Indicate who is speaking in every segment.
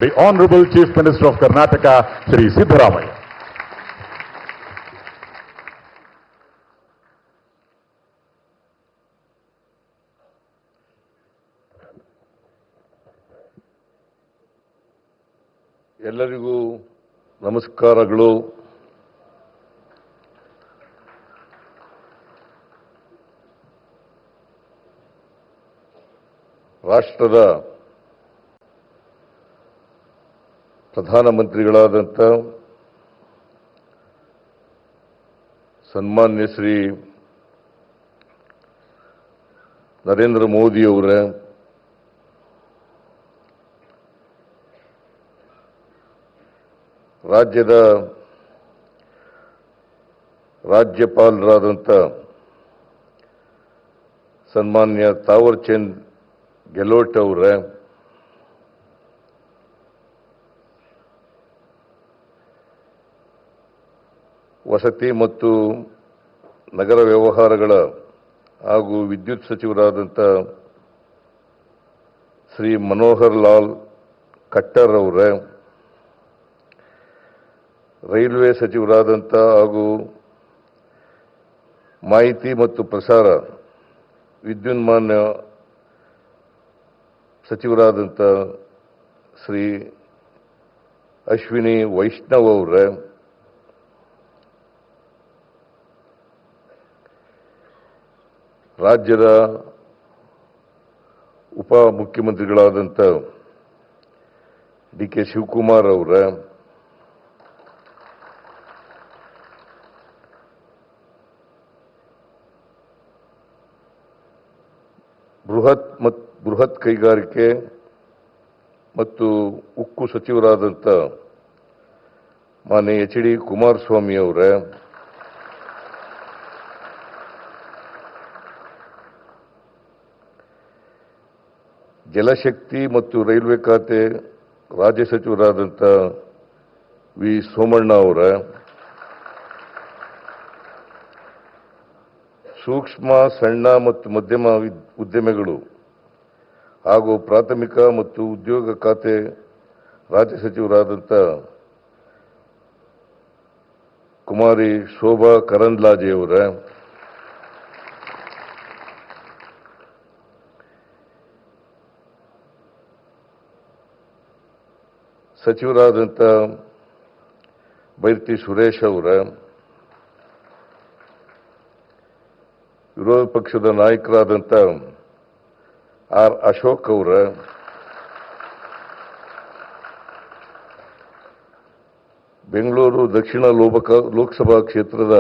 Speaker 1: The Honorable Chief Minister of Karnataka, Shri Siddaramaiah.
Speaker 2: ಎಲ್ಲರಿಗೂ ನಮಸ್ಕಾರಗಳು. ರಾಷ್ಟ್ರದ ಪ್ರಧಾನಮಂತ್ರಿಗಳಾದಂಥ ಸನ್ಮಾನ್ಯ ಶ್ರೀ ನರೇಂದ್ರ ಮೋದಿಯವರ ರಾಜ್ಯದ ರಾಜ್ಯಪಾಲರಾದಂಥ ಸನ್ಮಾನ್ಯ ತಾವರ್ ಚಂದ್ ಗೆಹ್ಲೋಟ್ ಅವರ ವಸತಿ ಮತ್ತು ನಗರ ವ್ಯವಹಾರಗಳ ಹಾಗೂ ವಿದ್ಯುತ್ ಸಚಿವರಾದಂಥ ಶ್ರೀ ಮನೋಹರ್ ಲಾಲ್ ಖಟ್ಟರ್ ಅವರ, ರೈಲ್ವೆ ಸಚಿವರಾದಂಥ ಹಾಗೂ ಮಾಹಿತಿ ಮತ್ತು ಪ್ರಸಾರ ವಿದ್ಯುನ್ಮಾನ ಸಚಿವರಾದಂಥ ಶ್ರೀ ಅಶ್ವಿನಿ ವೈಷ್ಣವ್ ಅವರ, ರಾಜ್ಯದ ಉಪ ಮುಖ್ಯಮಂತ್ರಿಗಳಾದಂಥ ಡಿ.ಕೆ. ಶಿವಕುಮಾರ್ ಅವರ, ಬೃಹತ್ ಕೈಗಾರಿಕೆ ಮತ್ತು ಉಕ್ಕು ಸಚಿವರಾದಂಥ ಮಾನ್ಯ ಎಚ್.ಡಿ. ಕುಮಾರಸ್ವಾಮಿ ಅವರ, ಜಲಶಕ್ತಿ ಮತ್ತು ರೈಲ್ವೆ ಖಾತೆ ರಾಜ್ಯ ಸಚಿವರಾದಂಥ ವಿ. ಸೋಮಣ್ಣ ಅವರ, ಸೂಕ್ಷ್ಮ ಸಣ್ಣ ಮತ್ತು ಮಧ್ಯಮ ಉದ್ಯಮಗಳು ಹಾಗೂ ಪ್ರಾಥಮಿಕ ಮತ್ತು ಉದ್ಯೋಗ ಖಾತೆ ರಾಜ್ಯ ಸಚಿವರಾದಂಥ ಕುಮಾರಿ ಶೋಭಾ ಕರಂದ್ಲಾಜೆಯವರ, ಸಚಿವರಾದಂಥ ಬೈರತಿ ಸುರೇಶ್ ಅವರ, ವಿರೋಧ ಪಕ್ಷದ ನಾಯಕರಾದಂಥ ಆರ್. ಅಶೋಕ್ ಅವರ, ಬೆಂಗಳೂರು ದಕ್ಷಿಣ ಲೋಕಸಭಾ ಕ್ಷೇತ್ರದ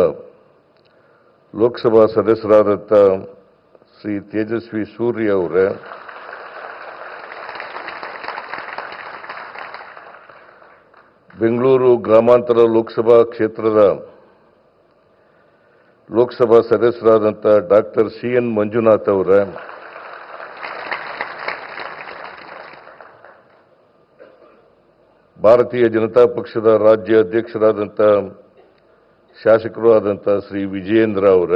Speaker 2: ಲೋಕಸಭಾ ಸದಸ್ಯರಾದಂಥ ಶ್ರೀ ತೇಜಸ್ವಿ ಸೂರ್ಯ ಅವರ, ಬೆಂಗಳೂರು ಗ್ರಾಮಾಂತರ ಲೋಕಸಭಾ ಕ್ಷೇತ್ರದ ಲೋಕಸಭಾ ಸದಸ್ಯರಾದಂಥ ಡಾಕ್ಟರ್ ಸಿ.ಎನ್. ಮಂಜುನಾಥ್ ಅವರ, ಭಾರತೀಯ ಜನತಾ ಪಕ್ಷದ ರಾಜ್ಯ ಅಧ್ಯಕ್ಷರಾದಂಥ ಶಾಸಕರು ಆದಂಥ ಶ್ರೀ ವಿಜಯೇಂದ್ರ ಅವರ,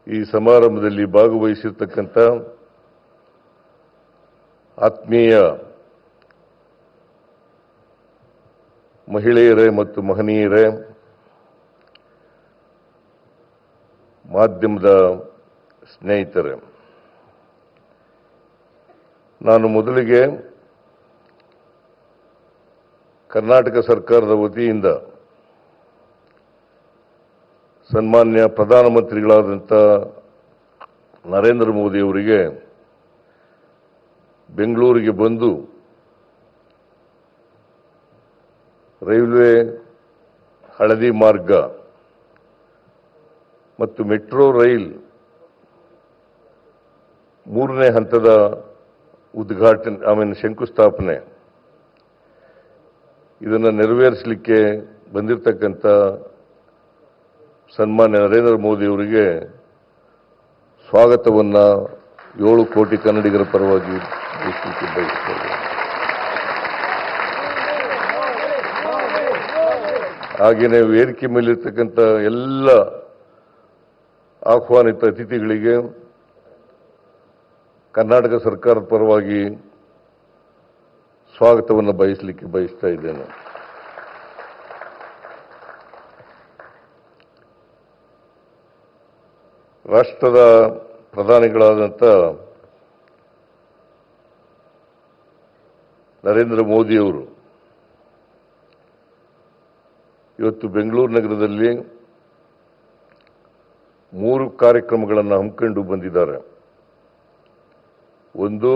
Speaker 2: ಈ ಸಮಾರಂಭದಲ್ಲಿ ಭಾಗವಹಿಸಿರ್ತಕ್ಕಂಥ ಆತ್ಮೀಯ ಮಹಿಳೆಯರೇ ಮತ್ತು ಮಹನೀಯರೇ, ಮಾಧ್ಯಮದ ಸ್ನೇಹಿತರೆ, ನಾನು ಮೊದಲಿಗೆ ಕರ್ನಾಟಕ ಸರ್ಕಾರದ ವತಿಯಿಂದ ಸನ್ಮಾನ್ಯ ಪ್ರಧಾನಮಂತ್ರಿಗಳಾದಂಥ ನರೇಂದ್ರ ಮೋದಿ ಅವರಿಗೆ ಬೆಂಗಳೂರಿಗೆ ಬಂದು ರೈಲ್ವೆ ಹಳದಿ ಮಾರ್ಗ ಮತ್ತು ಮೆಟ್ರೋ ರೈಲ್ 3ನೇ ಹಂತದ ಉದ್ಘಾಟನೆ ಶಂಕುಸ್ಥಾಪನೆ ಇದನ್ನು ನೆರವೇರಿಸಲಿಕ್ಕೆ ಬಂದಿರತಕ್ಕಂಥ ಸನ್ಮಾನ್ಯ ನರೇಂದ್ರ ಮೋದಿ ಅವರಿಗೆ ಸ್ವಾಗತವನ್ನು 7 ಕೋಟಿ ಕನ್ನಡಿಗರ ಪರವಾಗಿ ಬಯಸುತ್ತೇನೆ. ಹಾಗೆಯೇ ವೇದಿಕೆ ಮೇಲಿರ್ತಕ್ಕಂಥ ಎಲ್ಲ ಆಹ್ವಾನಿತ ಅತಿಥಿಗಳಿಗೆ ಕರ್ನಾಟಕ ಸರ್ಕಾರದ ಪರವಾಗಿ ಸ್ವಾಗತವನ್ನು ಬಯಸ್ತಾ ಇದ್ದೇನೆ. ರಾಷ್ಟ್ರದ ಪ್ರಧಾನಿಗಳಾದಂಥ ನರೇಂದ್ರ ಮೋದಿಯವರು ಇವತ್ತು ಬೆಂಗಳೂರು ನಗರದಲ್ಲಿ 3 ಕಾರ್ಯಕ್ರಮಗಳನ್ನು ಹಮ್ಮಿಕೊಂಡು ಬಂದಿದ್ದಾರೆ. ಒಂದು,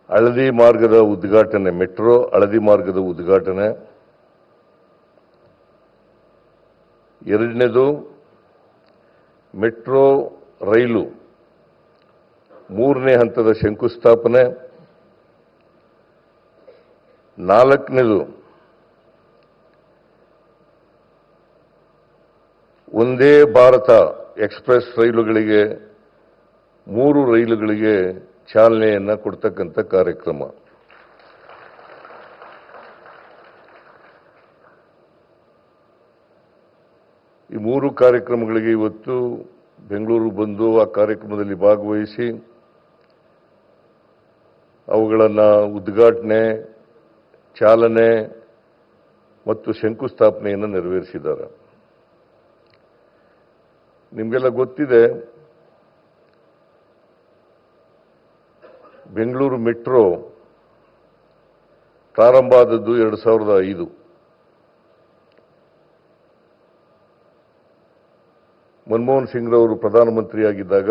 Speaker 2: ಹಳದಿ ಮಾರ್ಗದ ಉದ್ಘಾಟನೆ, ಮೆಟ್ರೋ ಹಳದಿ ಮಾರ್ಗದ ಉದ್ಘಾಟನೆ. ಎರಡನೇದು, ಮೆಟ್ರೋ ರೈಲು 3ನೇ ಹಂತದ ಶಂಕುಸ್ಥಾಪನೆ. 4ನೇದು, ಒಂದೇ ಭಾರತ ಎಕ್ಸ್ಪ್ರೆಸ್ ರೈಲುಗಳಿಗೆ 3 ರೈಲುಗಳಿಗೆ ಚಾಲನೆಯನ್ನು ಕೊಡ್ತಕ್ಕಂಥ ಕಾರ್ಯಕ್ರಮ. ಈ 3 ಕಾರ್ಯಕ್ರಮಗಳಿಗೆ ಇವತ್ತು ಬೆಂಗಳೂರು ಬಂದು ಆ ಕಾರ್ಯಕ್ರಮದಲ್ಲಿ ಭಾಗವಹಿಸಿ ಅವುಗಳನ್ನು ಉದ್ಘಾಟನೆ, ಚಾಲನೆ ಮತ್ತು ಶಂಕುಸ್ಥಾಪನೆಯನ್ನು ನೆರವೇರಿಸಿದ್ದಾರೆ. ನಿಮಗೆಲ್ಲ ಗೊತ್ತಿದೆ, ಬೆಂಗಳೂರು ಮೆಟ್ರೋ ಪ್ರಾರಂಭ ಆದದ್ದು 2005. ಮನಮೋಹನ್ ಸಿಂಗ್ ರವರು ಪ್ರಧಾನಮಂತ್ರಿಯಾಗಿದ್ದಾಗ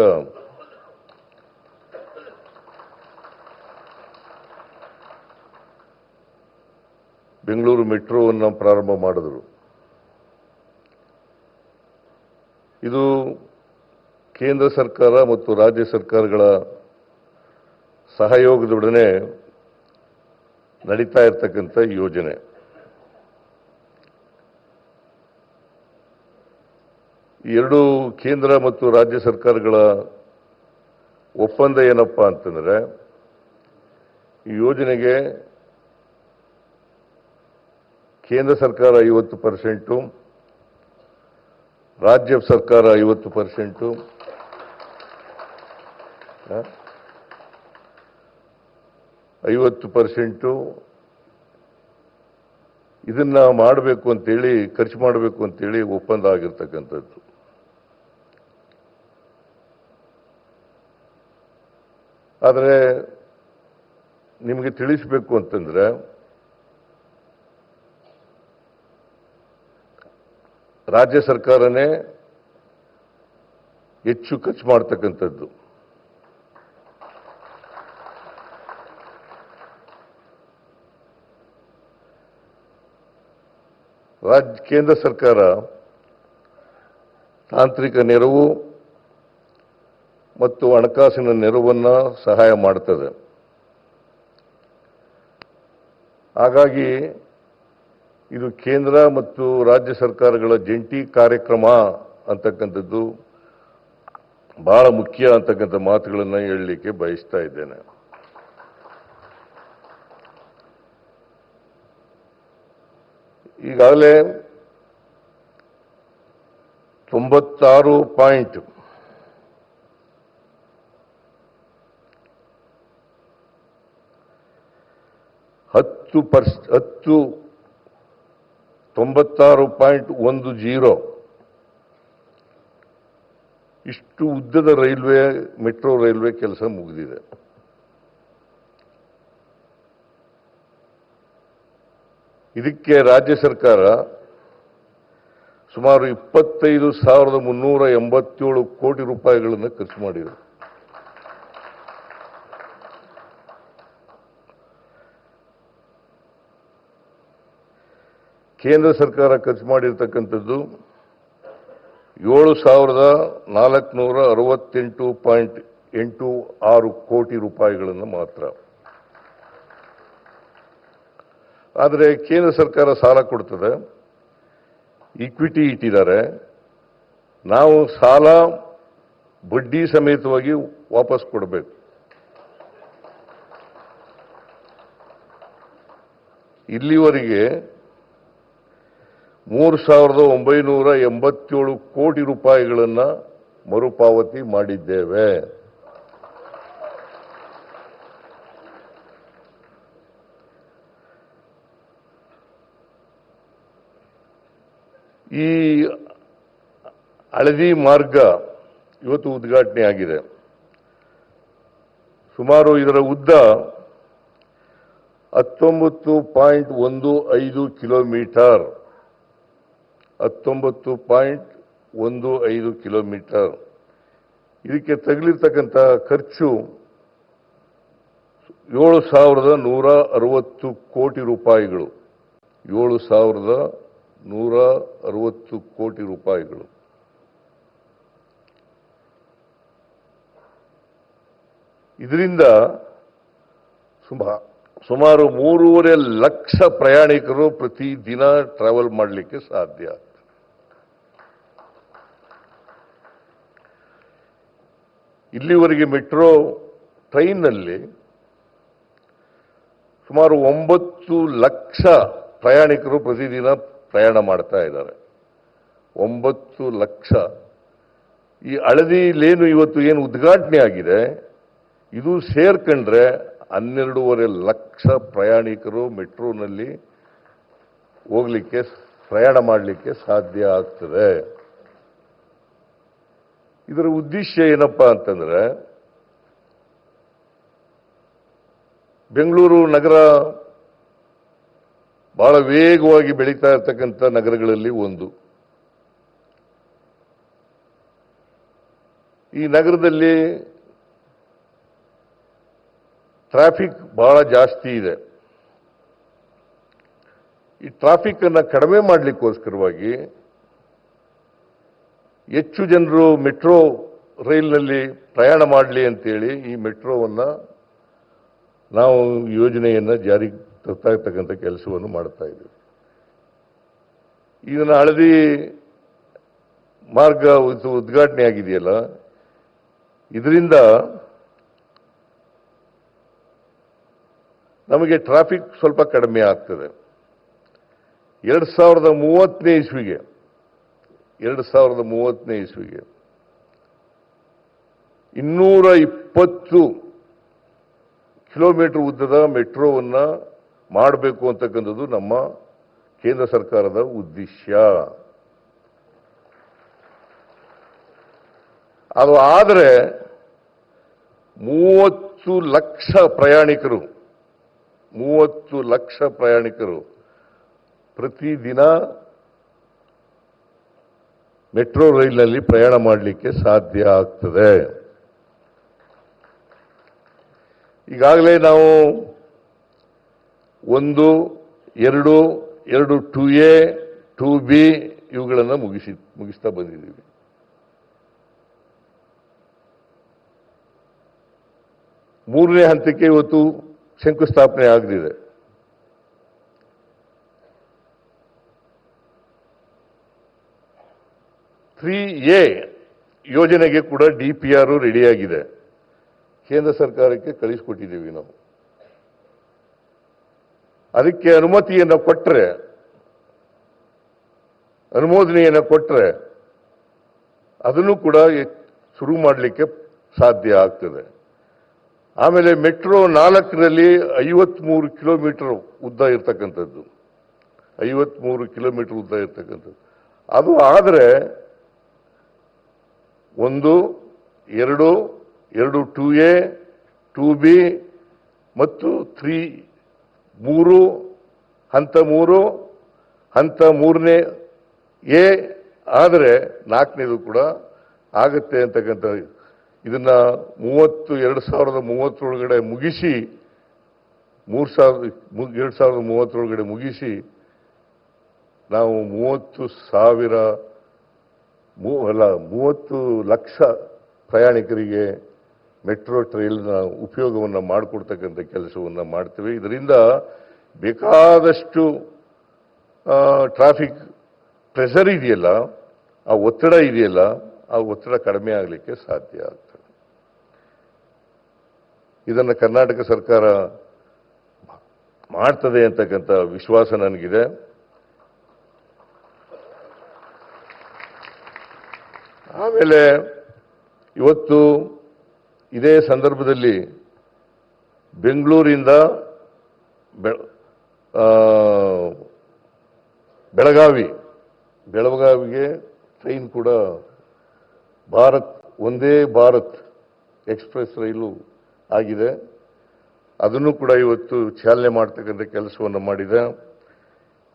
Speaker 2: ಬೆಂಗಳೂರು ಮೆಟ್ರೋವನ್ನು ಪ್ರಾರಂಭ ಮಾಡಿದರು. ಇದು ಕೇಂದ್ರ ಸರ್ಕಾರ ಮತ್ತು ರಾಜ್ಯ ಸರ್ಕಾರಗಳ ಸಹಯೋಗದೊಡನೆ ನಡೀತಾ ಇರತಕ್ಕಂಥ ಯೋಜನೆ. ಎರಡು ಕೇಂದ್ರ ಮತ್ತು ರಾಜ್ಯ ಸರ್ಕಾರಗಳ ಒಪ್ಪಂದ ಏನಪ್ಪಾ ಅಂತಂದ್ರೆ, ಈ ಯೋಜನೆಗೆ ಕೇಂದ್ರ ಸರ್ಕಾರ 50%, ರಾಜ್ಯ ಸರ್ಕಾರ 50%, 50% ಇದನ್ನ ಮಾಡಬೇಕು ಅಂತೇಳಿ, ಖರ್ಚು ಮಾಡಬೇಕು ಅಂತೇಳಿ ಒಪ್ಪಂದ ಆಗಿರ್ತಕ್ಕಂಥದ್ದು. ಆದರೆ ನಿಮಗೆ ತಿಳಿಸಬೇಕು ಅಂತಂದ್ರೆ, ರಾಜ್ಯ ಸರ್ಕಾರನೇ ಹೆಚ್ಚು ಖರ್ಚು ಮಾಡ್ತಕ್ಕಂಥದ್ದು. ಕೇಂದ್ರ ಸರ್ಕಾರ ತಾಂತ್ರಿಕ ನೆರವು ಮತ್ತು ಹಣಕಾಸಿನ ನೆರವನ್ನು ಸಹಾಯ ಮಾಡುತ್ತದೆ. ಹಾಗಾಗಿ ಇದು ಕೇಂದ್ರ ಮತ್ತು ರಾಜ್ಯ ಸರ್ಕಾರಗಳ ಜಂಟಿ ಕಾರ್ಯಕ್ರಮ ಅಂತಕ್ಕಂಥದ್ದು ಬಹಳ ಮುಖ್ಯ ಅಂತಕ್ಕಂಥ ಮಾತುಗಳನ್ನು ಹೇಳಲಿಕ್ಕೆ ಬಯಸ್ತಾ ಇದ್ದೇನೆ. ಈಗಾಗಲೇ 96.10% ಇಷ್ಟು ಉದ್ದದ ರೈಲ್ವೆ, ಮೆಟ್ರೋ ರೈಲ್ವೆ ಕೆಲಸ ಮುಗಿದಿದೆ. ಇದಕ್ಕೆ ರಾಜ್ಯ ಸರ್ಕಾರ ಸುಮಾರು 25,387 ಕೋಟಿ ರೂಪಾಯಿಗಳನ್ನು ಖರ್ಚು ಮಾಡಿದೆ. ಕೇಂದ್ರ ಸರ್ಕಾರ ಖರ್ಚು ಮಾಡಿರ್ತಕ್ಕಂಥದ್ದು 7,468.86 ಕೋಟಿ ರೂಪಾಯಿಗಳನ್ನು ಮಾತ್ರ. ಆದರೆ ಕೇಂದ್ರ ಸರ್ಕಾರ ಸಾಲ ಕೊಡ್ತದೆ, ಈಕ್ವಿಟಿ ಇಟ್ಟಿದ್ದಾರೆ. ನಾವು ಸಾಲ ಬಡ್ಡಿ ಸಮೇತವಾಗಿ ವಾಪಸ್ ಕೊಡಬೇಕು. ಇಲ್ಲಿವರೆಗೆ 3,987 ಕೋಟಿ ರೂಪಾಯಿಗಳನ್ನು ಮರುಪಾವತಿ ಮಾಡಿದ್ದೇವೆ. ಈ ಹಳದಿ ಮಾರ್ಗ ಇವತ್ತು ಉದ್ಘಾಟನೆ ಆಗಿದೆ. ಸುಮಾರು ಇದರ ಉದ್ದ 19.15 ಕಿಲೋಮೀಟರ್. 19.15 ಕಿಲೋಮೀಟರ್. ಇದಕ್ಕೆ ತಗಲಿರ್ತಕ್ಕಂಥ ಖರ್ಚು 7,160 ಕೋಟಿ ರೂಪಾಯಿಗಳು. 7,160 ಕೋಟಿ ರೂಪಾಯಿಗಳು. ಇದರಿಂದ ಸುಮಾರು 3.5 ಲಕ್ಷ ಪ್ರಯಾಣಿಕರು ಪ್ರತಿ ದಿನ ಟ್ರಾವೆಲ್ ಮಾಡಲಿಕ್ಕೆ ಸಾಧ್ಯ. ಇಲ್ಲಿವರೆಗೆ ಮೆಟ್ರೋ ಟ್ರೈನ್ನಲ್ಲಿ ಸುಮಾರು 9 ಲಕ್ಷ ಪ್ರಯಾಣಿಕರು ಪ್ರತಿದಿನ ಪ್ರಯಾಣ ಮಾಡ್ತಾ ಇದ್ದಾರೆ. 9 ಲಕ್ಷ. ಈ ಹಳದಿ ಲೇನು ಇವತ್ತು ಏನು ಉದ್ಘಾಟನೆ ಆಗಿದೆ, ಇದು ಸೇರ್ಕೊಂಡ್ರೆ 12.5 ಲಕ್ಷ ಪ್ರಯಾಣಿಕರು ಮೆಟ್ರೋನಲ್ಲಿ ಹೋಗ್ಲಿಕ್ಕೆ, ಪ್ರಯಾಣ ಮಾಡಲಿಕ್ಕೆ ಸಾಧ್ಯ ಆಗ್ತದೆ. ಇದರ ಉದ್ದೇಶ ಏನಪ್ಪಾ ಅಂತಂದ್ರೆ, ಬೆಂಗಳೂರು ನಗರ ಬಹಳ ವೇಗವಾಗಿ ಬೆಳೀತಾ ಇರತಕ್ಕಂಥ ನಗರಗಳಲ್ಲಿ ಒಂದು. ಈ ನಗರದಲ್ಲಿ ಟ್ರಾಫಿಕ್ ಬಹಳ ಜಾಸ್ತಿ ಇದೆ. ಈ ಟ್ರಾಫಿಕ್ ಅನ್ನು ಕಡಿಮೆ ಮಾಡಲಿಕ್ಕೋಸ್ಕರವಾಗಿ ಹೆಚ್ಚು ಜನರು ಮೆಟ್ರೋ ರೈಲ್ನಲ್ಲಿ ಪ್ರಯಾಣ ಮಾಡಲಿ ಅಂತೇಳಿ ಈ ಮೆಟ್ರೋವನ್ನು ನಾವು ಯೋಜನೆಯನ್ನು ಜಾರಿಗೆ ತರ್ತಾ ಇರ್ತಕ್ಕಂಥ ಕೆಲಸವನ್ನು ಮಾಡ್ತಾ ಇದ್ದೀವಿ. ಇದನ್ನು ಹಳದಿ ಮಾರ್ಗ ಉದ್ಘಾಟನೆ ಆಗಿದೆಯಲ್ಲ, ಇದರಿಂದ ನಮಗೆ ಟ್ರಾಫಿಕ್ ಸ್ವಲ್ಪ ಕಡಿಮೆ ಆಗ್ತದೆ. 2030ನೇ ಇಸ್ವಿಗೆ 220 ಕಿಲೋಮೀಟರ್ ಉದ್ದದ ಮೆಟ್ರೋವನ್ನು ಮಾಡಬೇಕು ಅಂತಕ್ಕಂಥದ್ದು ನಮ್ಮ ಕೇಂದ್ರ ಸರ್ಕಾರದ ಉದ್ದೇಶ. ಅದು ಆದರೆ 30 ಲಕ್ಷ ಪ್ರಯಾಣಿಕರು ಪ್ರತಿದಿನ ಮೆಟ್ರೋ ರೈಲಿನಲ್ಲಿ ಪ್ರಯಾಣ ಮಾಡಲಿಕ್ಕೆ ಸಾಧ್ಯ ಆಗ್ತದೆ. ಈಗಾಗಲೇ ನಾವು 1, 2, 2A, 2B ಇವುಗಳನ್ನು ಮುಗಿಸ್ತಾ ಬಂದಿದ್ದೀವಿ. ಮೂರನೇ ಹಂತಕ್ಕೆ ಇವತ್ತು ಶಂಕುಸ್ಥಾಪನೆ ಆಗಲಿದೆ. A ಯೋಜನೆಗೆ ಕೂಡ DPR ರೆಡಿಯಾಗಿದೆ. ಕೇಂದ್ರ ಸರ್ಕಾರಕ್ಕೆ ಕಳಿಸಿಕೊಟ್ಟಿದ್ದೀವಿ ನಾವು. ಅದಕ್ಕೆ ಅನುಮೋದನೆಯನ್ನು ಕೊಟ್ಟರೆ ಅದನ್ನು ಕೂಡ ಶುರು ಮಾಡಲಿಕ್ಕೆ ಸಾಧ್ಯ ಆಗ್ತದೆ. ಆಮೇಲೆ ಮೆಟ್ರೋ 4ರಲ್ಲಿ 53 ಕಿಲೋಮೀಟರ್ ಉದ್ದ ಇರ್ತಕ್ಕಂಥದ್ದು. 53 ಕಿಲೋಮೀಟರ್ ಉದ್ದ ಇರ್ತಕ್ಕಂಥದ್ದು. ಅದು ಆದರೆ 1, 2, 2A, 2B ಮತ್ತು 3 ಹಂತ 3, ಹಂತ 3ನೇ A ಆದರೆ 4ನೇದು ಕೂಡ ಆಗತ್ತೆ ಅಂತಕ್ಕಂಥ ಇದನ್ನ 2030 ಒಳಗಡೆ ಮುಗಿಸಿ 2030 ಒಳಗಡೆ ಮುಗಿಸಿ ನಾವು 30 ಲಕ್ಷ ಪ್ರಯಾಣಿಕರಿಗೆ ಮೆಟ್ರೋ ಟ್ರೈಲ್ನ ಉಪಯೋಗವನ್ನು ಮಾಡಿಕೊಡ್ತಕ್ಕಂಥ ಕೆಲಸವನ್ನು ಮಾಡ್ತೇವೆ. ಇದರಿಂದ ಬೇಕಾದಷ್ಟು ಟ್ರಾಫಿಕ್ ಪ್ರೆಷರ್ ಇದೆಯಲ್ಲ, ಆ ಒತ್ತಡ ಇದೆಯಲ್ಲ, ಆ ಒತ್ತಡ ಕಡಿಮೆ ಆಗಲಿಕ್ಕೆ ಸಾಧ್ಯ ಆಗ್ತದೆ. ಇದನ್ನು ಕರ್ನಾಟಕ ಸರ್ಕಾರ ಮಾಡ್ತದೆ ಅಂತಕ್ಕಂಥ ವಿಶ್ವಾಸ ನನಗಿದೆ. ಆಮೇಲೆ ಇವತ್ತು ಇದೇ ಸಂದರ್ಭದಲ್ಲಿ ಬೆಂಗಳೂರಿಂದ ಬೆಳಗಾವಿಗೆ ಟ್ರೈನ್ ಕೂಡ ಒಂದೇ ಭಾರತ್ ಎಕ್ಸ್ಪ್ರೆಸ್ ರೈಲು ಆಗಿದೆ. ಅದನ್ನು ಕೂಡ ಇವತ್ತು ಚಾಲನೆ ಮಾಡ್ತಕ್ಕಂಥ ಕೆಲಸವನ್ನು ಮಾಡಿದೆ.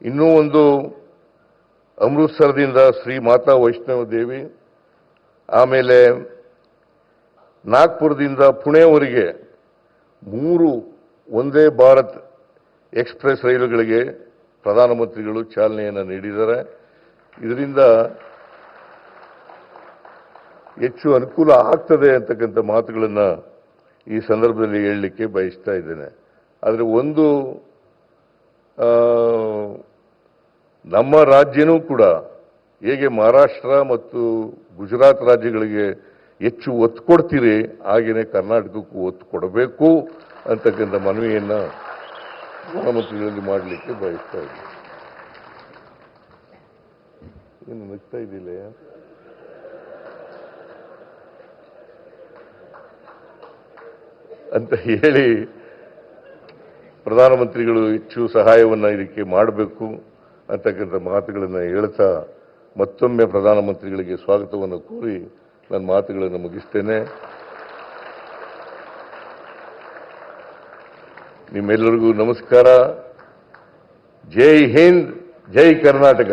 Speaker 2: ಇನ್ನೂ ಒಂದು ಅಮೃತಸರದಿಂದ ಶ್ರೀ ಮಾತಾ ವೈಷ್ಣವ ದೇವಿ, ಆಮೇಲೆ ನಾಗ್ಪುರದಿಂದ ಪುಣೆವರೆಗೆ 3 ಒಂದೇ ಭಾರತ್ ಎಕ್ಸ್ಪ್ರೆಸ್ ರೈಲುಗಳಿಗೆ ಪ್ರಧಾನಮಂತ್ರಿಗಳು ಚಾಲನೆಯನ್ನು ನೀಡಿದ್ದಾರೆ. ಇದರಿಂದ ಹೆಚ್ಚು ಅನುಕೂಲ ಆಗ್ತದೆ ಅಂತಕ್ಕಂಥ ಮಾತುಗಳನ್ನು ಈ ಸಂದರ್ಭದಲ್ಲಿ ಹೇಳಲಿಕ್ಕೆ ಬಯಸ್ತಾ ಇದ್ದೇನೆ. ಆದರೆ ಒಂದು ನಮ್ಮ ರಾಜ್ಯನೂ ಕೂಡ ಹೇಗೆ ಮಹಾರಾಷ್ಟ್ರ ಮತ್ತು ಗುಜರಾತ್ ರಾಜ್ಯಗಳಿಗೆ ಹೆಚ್ಚು ಒತ್ತು ಕೊಡ್ತೀರಿ, ಹಾಗೆಯೇ ಕರ್ನಾಟಕಕ್ಕೂ ಒತ್ತು ಕೊಡಬೇಕು ಅಂತಕ್ಕಂಥ ಮನವಿಯನ್ನು ಪ್ರಧಾನಮಂತ್ರಿಗಳಲ್ಲಿ ಮಾಡಲಿಕ್ಕೆ ಬಯಸ್ತಾ ಇದ್ದೀನಿ. ಏನು ನಗ್ತಾ ಇದ್ದಿಲ್ಲ ಅಂತ ಹೇಳಿ ಪ್ರಧಾನಮಂತ್ರಿಗಳು ಹೆಚ್ಚು ಸಹಾಯವನ್ನು ಇದಕ್ಕೆ ಮಾಡಬೇಕು ಅಂತಕ್ಕಂಥ ಮಾತುಗಳನ್ನು ಹೇಳ್ತಾ ಮತ್ತೊಮ್ಮೆ ಪ್ರಧಾನಮಂತ್ರಿಗಳಿಗೆ ಸ್ವಾಗತವನ್ನು ಕೋರಿ ನನ್ನ ಮಾತುಗಳನ್ನು ಮುಗಿಸ್ತೇನೆ. ನಿಮ್ಮೆಲ್ಲರಿಗೂ ನಮಸ್ಕಾರ. ಜೈ ಹಿಂದ್, ಜೈ ಕರ್ನಾಟಕ.